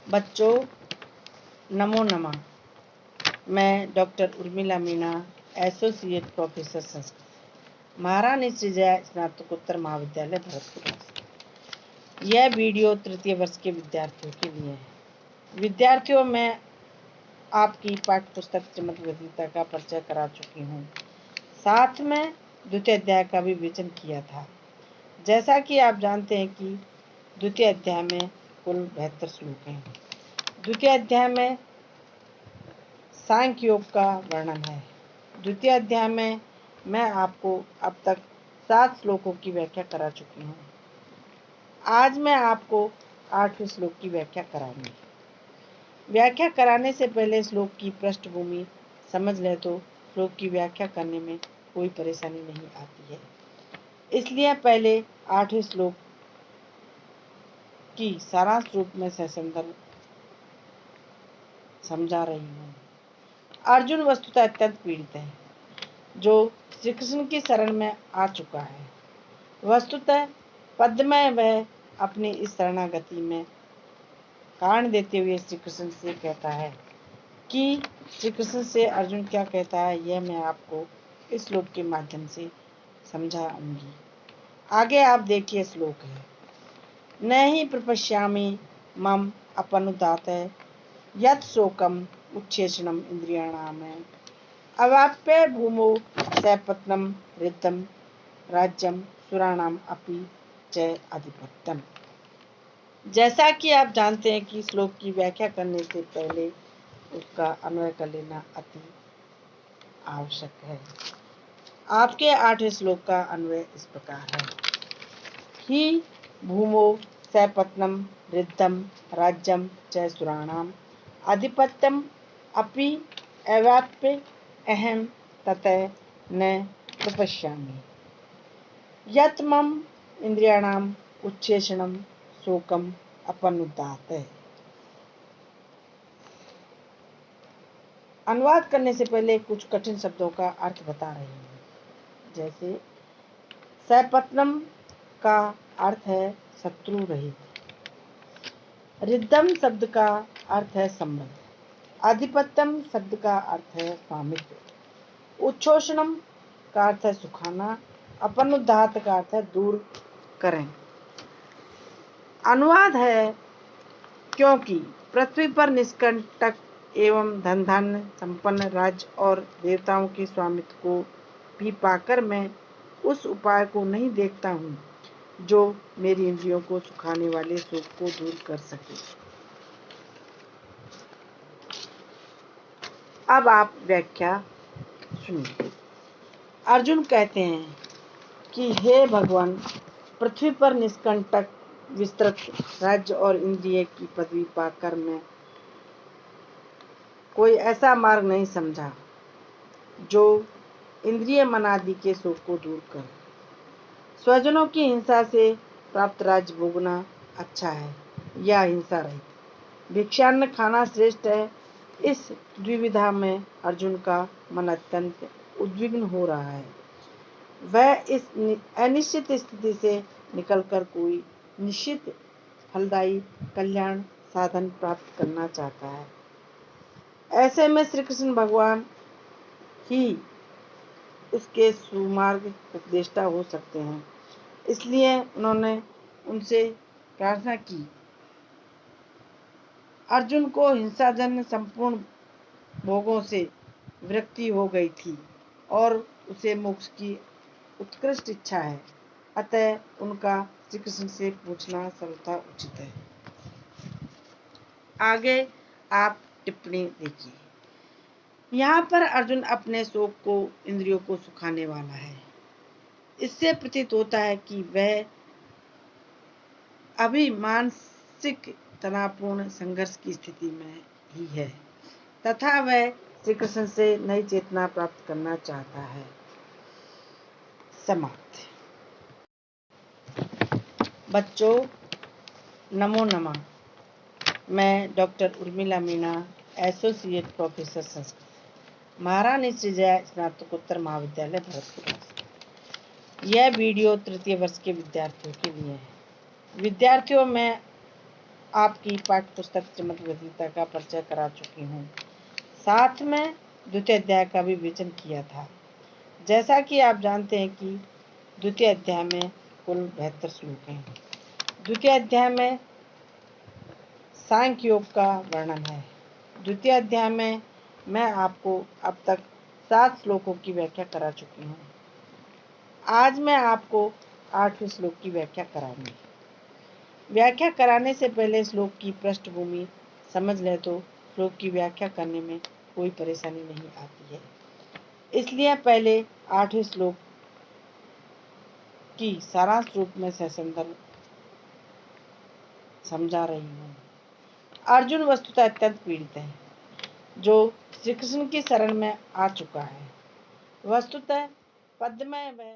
बच्चों, नमो नमः। मैं doctor Urmila Meena, associate professor Sanskrit, महारानी श्रीजया स्नातकोत्तर महाविद्यालय भरतपुर। यह वीडियो तृतीय वर्ष के विद्यार्थियों के लिए है। विद्यार्थियों, मैं आपकी पाठ्य पुस्तक श्रीमद् भगवद गीता का परिचय करा चुकी हूँ। साथ में द्वितीय अध्याय का भी विवेचन किया था। जैसा कि आप जानते हैं कि द्वितीय अध्याय में कुल 72 श्लोक हैं। द्वितीय अध्याय में सांख्य योग का वर्णन है। द्वितीय अध्याय में मैं आपको अब तक 7 श्लोकों की व्याख्या करा चुकी हूँ। आज मैं आपको 8वें श्लोक की व्याख्या कराऊंगी। व्याख्या कराने से पहले श्लोक की पृष्ठभूमि समझ ले तो श्लोक की व्याख्या करने में कोई परेशानी नहीं आती है। इसलिए पहले 8वें श्लोक की सारांश रूप में ससंदर्भ समझा रही हूँ। अर्जुन वस्तुतः अत्यंत पीड़ित है, जो श्री कृष्ण की शरण में आ चुका है। वस्तुतः पद में वह अपनी इस शरणागति में कारण देते हुए श्री कृष्ण से कहता है कि श्री कृष्ण से अर्जुन क्या कहता है, यह मैं आपको इस श्लोक के माध्यम से समझाऊंगी। आगे आप देखिए, श्लोक है, न ही प्रपश्यामि मम अपनुदात यत् शोकम उच्छेषणम इंद्रियाणाम अवाप्य भूमौ सपत्नम रिद्धम राज्यम सुराणाम अपि च अधिपत्यम। जैसा कि आप जानते हैं कि श्लोक की व्याख्या करने से पहले उसका अन्वय कर लेना अति आवश्यक है। आपके 8वें श्लोक का अन्वय इस प्रकार है, ही भूमौ सपत्नम रिद्धम राज्यम च सुराणाम अधिपत्यम अपि अवाप्य अहम ततः न प्रपश्यामि यत् मम इंद्रियाणाम उच्छेषणम शोकम अपनुदात। अनुवाद करने से पहले कुछ कठिन शब्दों का अर्थ बता रही हूँ। जैसे सपत्नम का अर्थ है शत्रु रहित, रिद्धम शब्द का अर्थ है समृद्ध, अधिपत्यम शब्द का अर्थ है स्वामित्व, उच्छोषणम का अर्थ है सुखाना, अपनुदात का अर्थ है दूर करें। अनुवाद है, क्योंकि पृथ्वी पर निष्कंटक एवं धन धान्य संपन्न राज्य और देवताओं के स्वामित्व को भी पाकर मैं उस उपाय को नहीं देखता हूँ जो मेरी इंद्रियों को सुखाने वाले शोक को दूर कर सके। अब आप व्याख्या सुनिए। अर्जुन कहते हैं कि हे भगवान, पृथ्वी पर निष्कंटक विस्तृत राज्य और इंद्रिय की पदवी पाकर मैं कोई ऐसा मार्ग नहीं समझा जो इंद्रिय मन आदि के शोक को दूर करे। स्वजनों की हिंसा से प्राप्त राज्य भोगना अच्छा है या हिंसा रहित, भिक्षान्न खाना श्रेष्ठ है। इस द्विविधा में अर्जुन का मन अत्यंत उद्विग्न हो रहा है। वह इस अनिश्चित स्थिति से निकलकर कोई निश्चित फलदायी कल्याण साधन प्राप्त करना चाहता है। ऐसे में श्री कृष्ण भगवान ही उसके सुमार्ग उपदेष्टा हो सकते हैं। इसलिए उन्होंने उनसे प्रार्थना की। अर्जुन को हिंसाजन्य संपूर्ण भोगों से विरक्ति हो गई थी और उसे मोक्ष की उत्कृष्ट इच्छा है। अतः उनका श्री कृष्ण से पूछना सर्वथा उचित है। आगे आप टिप्पणी देखिए। यहाँ पर अर्जुन अपने शोक को इंद्रियों को सुखाने वाला है। इससे प्रतीत होता है कि वह अभी मानसिक तनावपूर्ण संघर्ष की स्थिति में ही है तथा वह श्री कृष्ण से नई चेतना प्राप्त करना चाहता है। समाप्त। बच्चों, नमो नमः। मैं doctor Urmila Meena, associate professor Sanskrit, महारानी श्रीजया स्नातकोत्तर महाविद्यालय भरतपुर। यह वीडियो तृतीय वर्ष के विद्यार्थियों के लिए है। विद्यार्थियों, मैं आपकी पाठ्य पुस्तक श्रीमद् भगवद गीता का परिचय करा चुकी हूँ। साथ में द्वितीय अध्याय का भी विवेचन किया था। जैसा कि आप जानते हैं कि द्वितीय अध्याय में कुल 72 श्लोक हैं। द्वितीय अध्याय में सांख्य योग का वर्णन है। द्वितीय अध्याय में मैं आपको अब तक 7 श्लोकों की व्याख्या करा चुकी हूँ। आज मैं आपको 8वें श्लोक की व्याख्या कराऊंगी। व्याख्या कराने से पहले श्लोक की पृष्ठभूमि समझ ले तो श्लोक की व्याख्या करने में कोई परेशानी नहीं आती है। इसलिए पहले 8वें श्लोक की सारांश रूप में संदर्भ समझा रही हूँ। अर्जुन वस्तुतः अत्यंत पीड़ित है, जो श्री कृष्ण की शरण में आ चुका है। वस्तुतः पद में वह